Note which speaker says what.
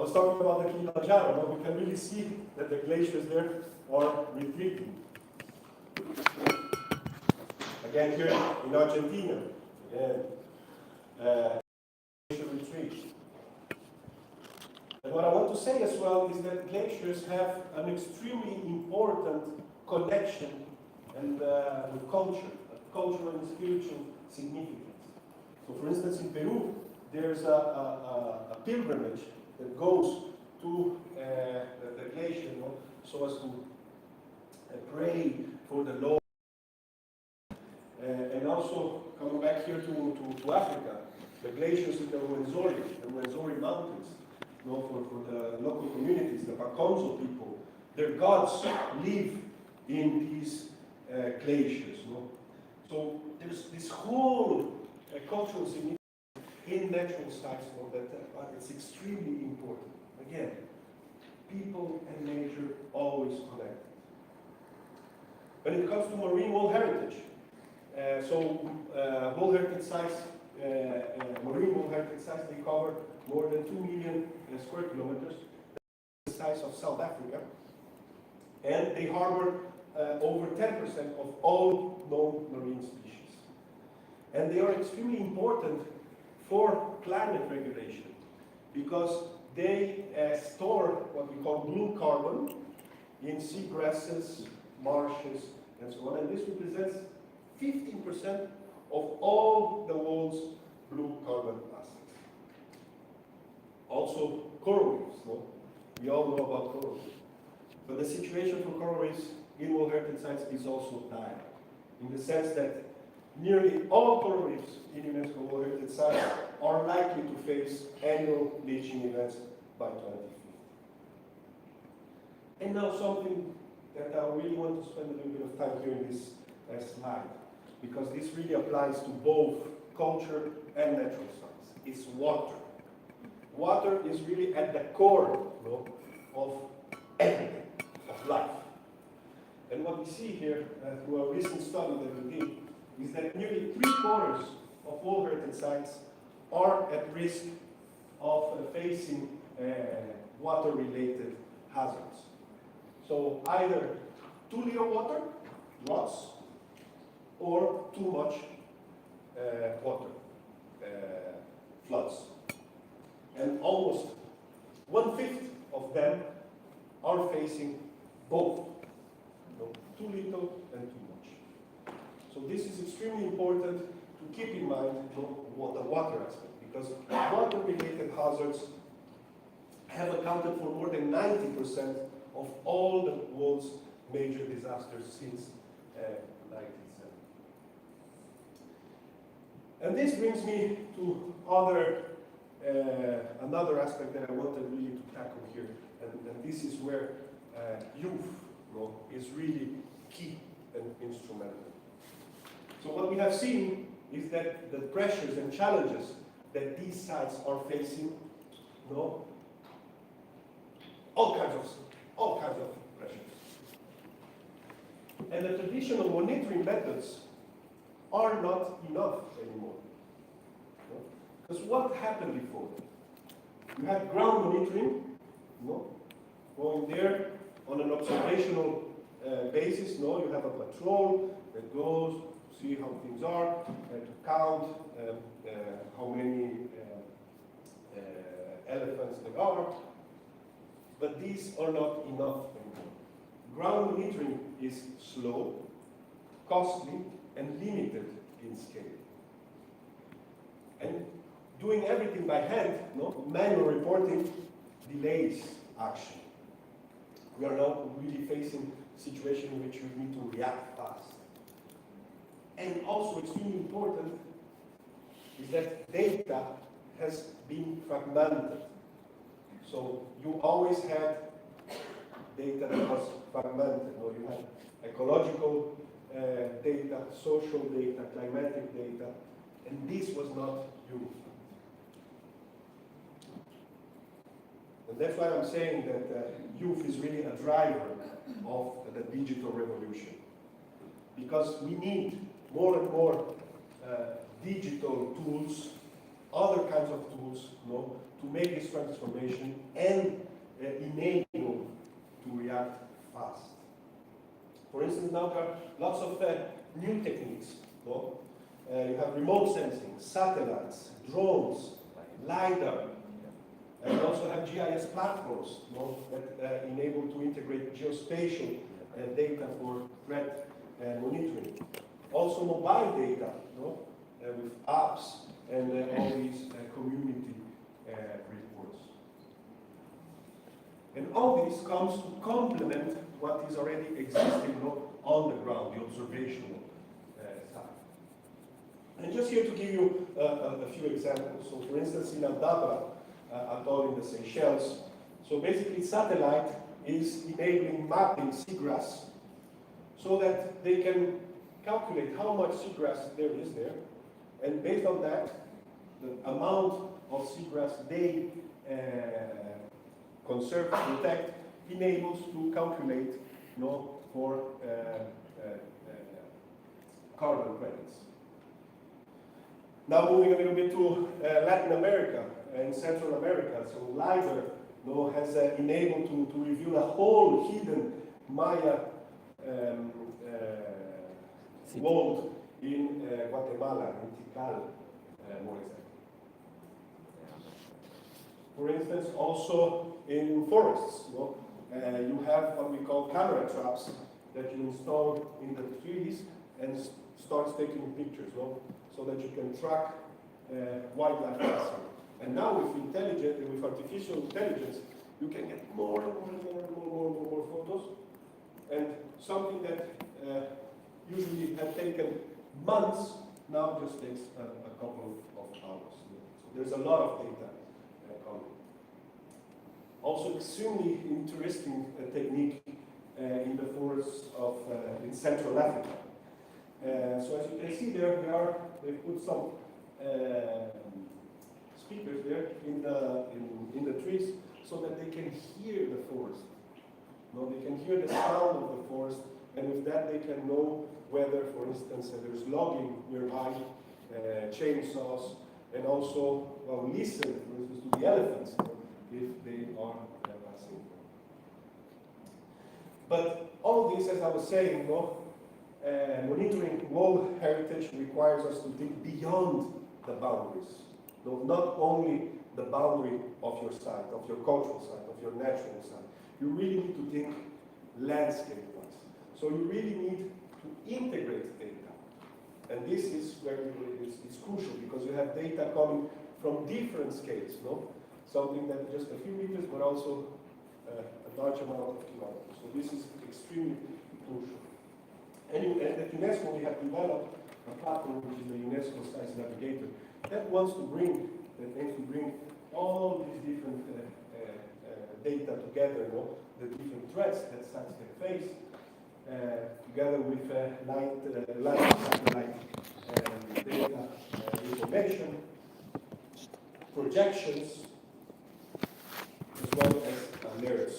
Speaker 1: was talking about the Kilimanjaro. No? We can really see that the glaciers there are retreating. Again, here in Argentina, again, glacier retreat. And what I want to say as well is that glaciers have an extremely important connection and with culture, cultural and spiritual significance. So, for instance, in Peru, there's a pilgrimage that goes to the glacier, you know, so as to pray for the Lord. And also, coming back here to Africa, the glaciers in the Rwenzori Mountains, you know, for the local communities, the Pakonzo people, their gods live in these glaciers. You know? So there's this whole cultural significance in natural sites, you know, that it's extremely important. Again, people and nature always connected. When it comes to marine world heritage, world heritage sites, marine world heritage sites, they cover more than 2 million square kilometers, the size of South Africa, and they harbor over 10% of all known marine species. And they are extremely important for climate regulation because they store what we call blue carbon in seagrasses, marshes, and so on. And this represents 15% of all the world's blue carbon assets. Also, coral reefs. No? We all know about coral reefs. But the situation for coral reefs in World Heritage Sites is also dire, in the sense that nearly all coral reefs in UNESCO World Heritage Sites are likely to face annual bleaching events by 2050. And now something that I really want to spend a little bit of time here in this slide, because this really applies to both culture and natural science. It's water. Water is really at the core, you know, of everything, of life. And what we see here through a recent study that we did is that nearly 3/4 of World Heritage Sites are at risk of facing water-related hazards. So either too little water, lots, or too much water, floods. And almost 1/5 of them are facing both, you know, too little and too much. So this is extremely important to keep in mind, you know, the water aspect, because water-related hazards have accounted for more than 90% of all the world's major disasters since 1970. And this brings me to another aspect that I wanted really to tackle here, and this is where youth, you know, is really key and instrumental. So what we have seen is that the pressures and challenges that these sites are facing, you know, all kinds of pressures. And the traditional monitoring methods are not enough anymore. Because what happened before? You had ground monitoring, you know, going there on an observational basis. No, you have a patrol that goes to see how things are, to count how many elephants there are. But these are not enough anymore. Ground monitoring is slow, costly, and limited in scale. And doing everything by hand, no, manual reporting, delays action. We are now really facing a situation in which we need to react fast. And also extremely important is that data has been fragmented. So you always had data that was fragmented. You know, you had ecological data, social data, climatic data, and this was not unified. And that's why I'm saying that youth is really a driver of the digital revolution. Because we need more and more digital tools other kinds of tools, to make this transformation and enable to react fast. For instance, now there are lots of new techniques. You have remote sensing, satellites, drones, LiDAR, and you also have GIS platforms that enable to integrate geospatial data for threat monitoring. Also mobile data with apps and all these community reports. And all this comes to complement what is already existing on the ground, the observational side. And just here to give you a few examples. So for instance, in Aldabra atoll in the Seychelles, so basically satellite is enabling mapping seagrass so that they can calculate how much seagrass there is there, and based on that, the amount of seagrass they conserve, protect, enables to calculate for carbon credits. Now moving a little bit to Latin America and Central America, so LiDAR has enabled to reveal a whole hidden Maya world in Guatemala, in Tikal, more exactly. For instance, also in forests, you have what we call camera traps that you install in the trees and starts taking pictures, so that you can track wildlife passing. And now with artificial intelligence, you can get more and more photos, and something that usually had taken months now just takes a couple of hours. So there's a lot of data coming. Also, extremely interesting technique in the forests in Central Africa. So as you can see there, they put some speakers there in the trees so that they can hear the forest. They can hear the sound of the forest, and with that they can know whether, for instance, there's logging nearby, chainsaws, and also listen, for instance, to the elephants if they are passing. But all this, as I was saying, monitoring world heritage requires us to think beyond the boundaries. Not only the boundary of your site, of your cultural site, of your natural site. You really need to think landscape-wise. So you really need to integrate data. And this is where it's crucial, because you have data coming from different scales, something that just a few meters, but also a large amount of kilometers. So this is extremely crucial. And at UNESCO, we have developed a platform, which is the UNESCO Science Navigator, that aims to bring all these different data together, the different threats that sites can face, together with light satellite data information, projections, as well as alerts.